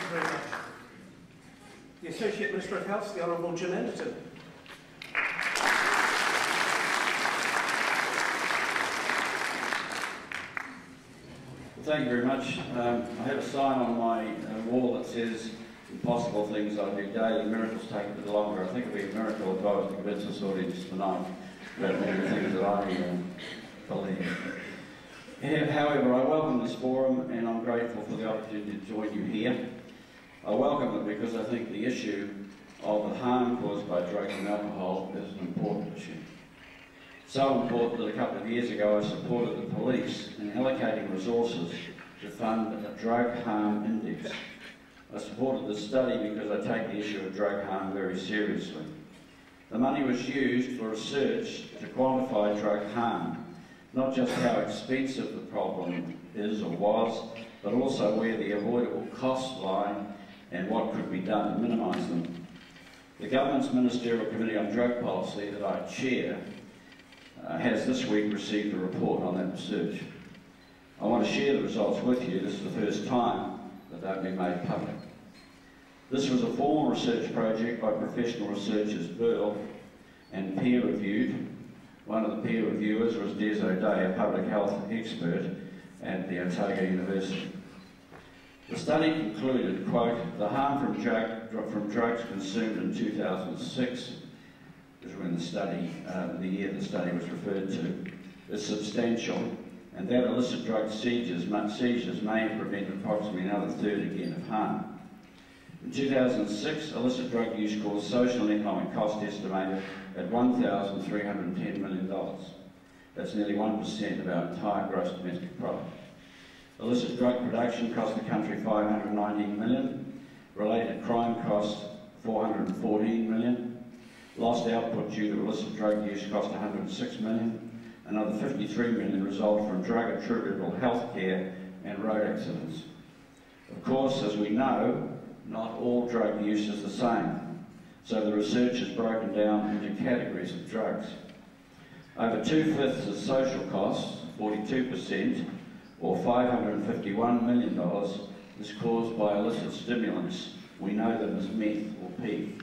you very much. The Associate Minister of Health, the Honourable John Anderton. Thank you very much. I have a sign on my wall that says impossible things I do daily, miracles take a bit longer. I think it would be a miracle if I was to convince this audience tonight about many things that I believe. However, I welcome this forum and I'm grateful for the opportunity to join you here. I welcome it because I think the issue of the harm caused by drugs and alcohol is an important issue. So important that a couple of years ago I supported the police in allocating resources to fund a drug harm index. I supported this study because I take the issue of drug harm very seriously. The money was used for research to quantify drug harm, not just how expensive the problem is or was, but also where the avoidable costs lie and what could be done to minimise them. The Government's Ministerial Committee on Drug Policy that I chair has this week received a report on that research. I want to share the results with you. This is the first time that they've been made public. This was a formal research project by professional researchers Burl and peer-reviewed. One of the peer reviewers was Des O'Day, a public health expert at the Otago University. The study concluded, quote, the harm from drugs consumed in 2006, which was when the year the study was referred to, is substantial, and that illicit drug seizures may have prevented approximately another third again of harm. In 2006, illicit drug use caused social and economic cost estimated at $1,310 million. That's nearly 1% of our entire gross domestic product. Illicit drug production cost the country $519 million. Related crime costs $414 million. Lost output due to illicit drug use cost $106 million. Another $53 million result from drug-attributable healthcare and road accidents. Of course, as we know, not all drug use is the same, so the research is broken down into categories of drugs. Over 2/5 of social costs, 42%, or $551 million, is caused by illicit stimulants. We know them as meth or P.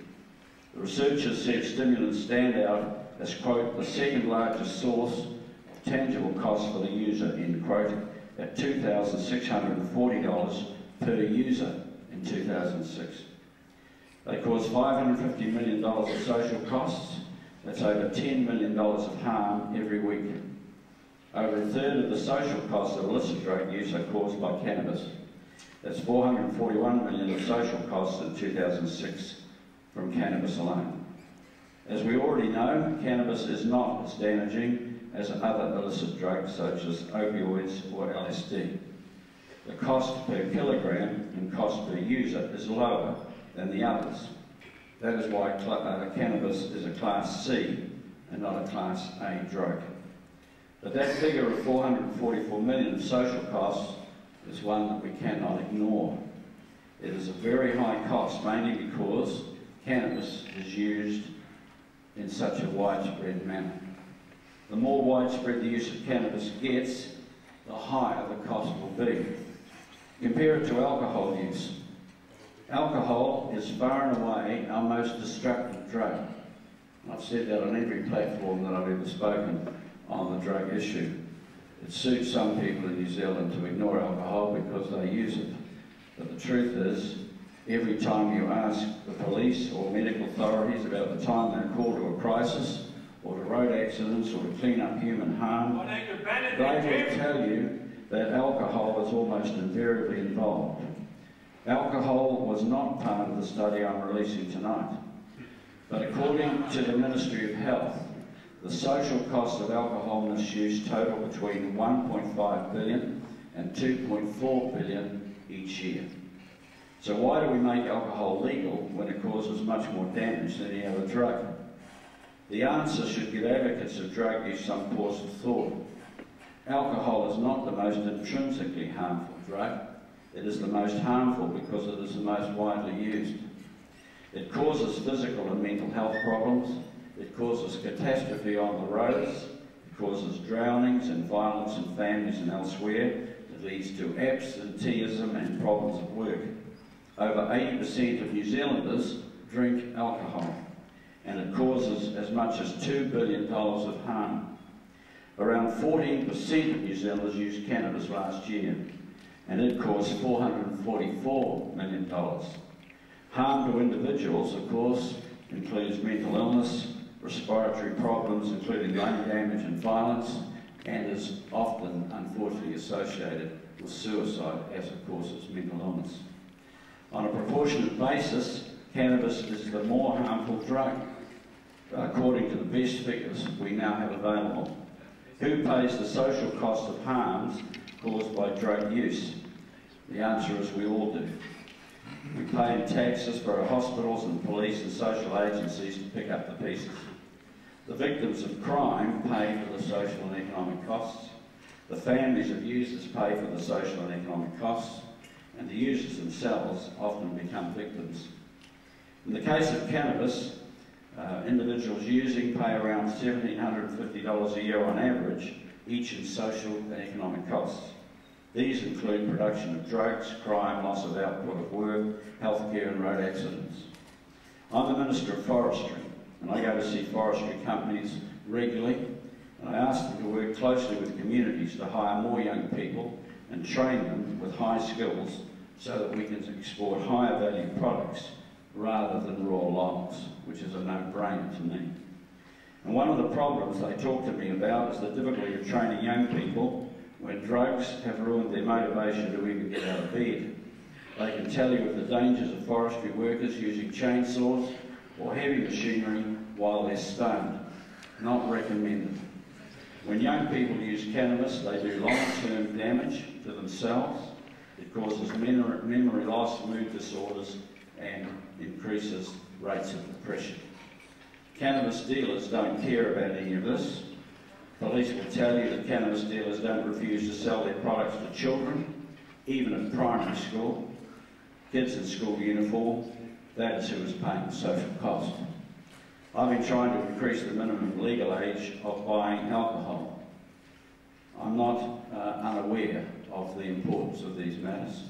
The researchers said stimulants stand out as, quote, the second largest source of tangible costs for the user, end quote, at $2,640 per user in 2006. They caused $550 million of social costs. That's over $10 million of harm every week. Over a third of the social costs of illicit drug use are caused by cannabis. That's $441 million of social costs in 2006 from cannabis alone. As we already know, cannabis is not as damaging as other illicit drugs such as opioids or LSD. The cost per kilogram and cost per user is lower than the others. That is why cannabis is a Class C and not a Class A drug. But that figure of $444 million of social costs is one that we cannot ignore. It is a very high cost, mainly because cannabis is used in such a widespread manner. The more widespread the use of cannabis gets, the higher the cost will be. Compare it to alcohol use. Alcohol is far and away our most destructive drug. I've said that on every platform that I've ever spoken on the drug issue. It suits some people in New Zealand to ignore alcohol because they use it. But the truth is, every time you ask the police or medical authorities about the time they're called to a crisis, or to road accidents, or to clean up human harm, they will tell you that alcohol is almost invariably involved. Alcohol was not part of the study I'm releasing tonight. But according to the Ministry of Health, the social costs of alcohol misuse total between $1.5 billion and $2.4 billion each year. So why do we make alcohol legal when it causes much more damage than any other drug? The answer should give advocates of drug use some pause for thought. Alcohol is not the most intrinsically harmful drug. It is the most harmful because it is the most widely used. It causes physical and mental health problems. It causes catastrophe on the roads. It causes drownings and violence in families and elsewhere. It leads to absenteeism and problems at work. Over 80% of New Zealanders drink alcohol, and it causes as much as $2 billion of harm. Around 14% of New Zealanders used cannabis last year, and it caused $444 million. Harm to individuals, of course, includes mental illness, respiratory problems, including lung damage and violence, and is often, unfortunately, associated with suicide as it causes mental illness. On a proportionate basis, cannabis is the more harmful drug, according to the best figures we now have available. Who pays the social cost of harms caused by drug use? The answer is we all do. We pay in taxes for our hospitals and police and social agencies to pick up the pieces. The victims of crime pay for the social and economic costs. The families of users pay for the social and economic costs, and the users themselves often become victims. In the case of cannabis, individuals using pay around $1,750 a year on average, each in social and economic costs. These include production of drugs, crime, loss of output of work, healthcare and road accidents. I'm the Minister of Forestry, and I go to see forestry companies regularly, and I ask them to work closely with communities to hire more young people and train them with high skills so that we can export higher value products rather than raw logs, which is a no-brainer to me. And one of the problems they talk to me about is the difficulty of training young people when drugs have ruined their motivation to even get out of bed. They can tell you of the dangers of forestry workers using chainsaws or heavy machinery while they're stoned. Not recommended. When young people use cannabis, they do long-term damage to themselves. It causes memory loss, mood disorders, and increases rates of depression. Cannabis dealers don't care about any of this. Police will tell you that cannabis dealers don't refuse to sell their products to children, even at primary school. Kids in school uniform, that is who is paying the social cost. I've been trying to increase the minimum legal age of buying alcohol. I'm not unaware of the importance of these matters.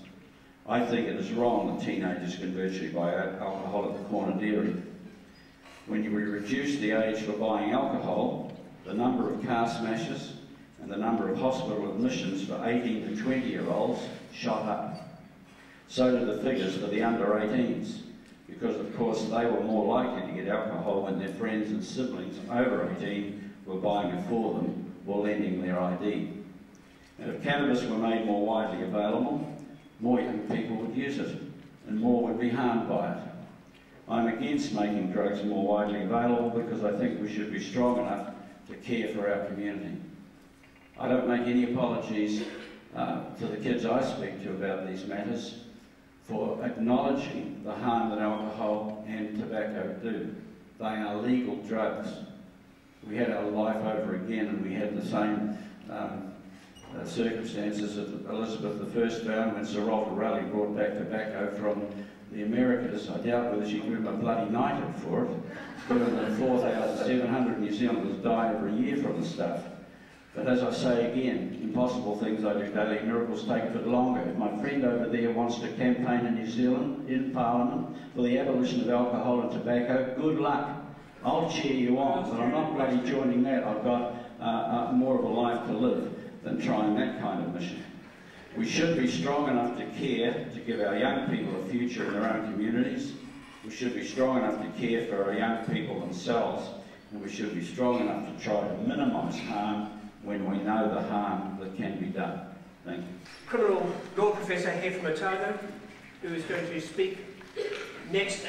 I think it is wrong that teenagers can virtually buy alcohol at the corner dairy. When we reduce the age for buying alcohol, the number of car smashes and the number of hospital admissions for 18 to 20-year-olds shot up. So did the figures for the under 18s, because of course they were more likely to get alcohol when their friends and siblings over 18 were buying it for them or lending their ID. And if cannabis were made more widely available, more young people would use it and more would be harmed by it. I'm against making drugs more widely available because I think we should be strong enough to care for our community. I don't make any apologies to the kids I speak to about these matters for acknowledging the harm that alcohol and tobacco do. They are legal drugs. We had our life over again and we had the same circumstances that Elizabeth I found when Sir Walter Raleigh brought back tobacco from the Americas. I doubt whether she grew a bloody knighted for it, given that 4,700 New Zealanders die every year from the stuff. But as I say again, impossible things I do daily, miracles take a bit longer. If my friend over there wants to campaign in New Zealand, in Parliament, for the abolition of alcohol and tobacco, good luck. I'll cheer you on, but I'm not bloody joining that. I've got more of a life to live than trying that kind of mission. We should be strong enough to care to give our young people a future in their own communities. We should be strong enough to care for our young people themselves, and we should be strong enough to try to minimise harm when we know the harm that can be done. Thank you. Criminal law professor here from Otago, who is going to speak next.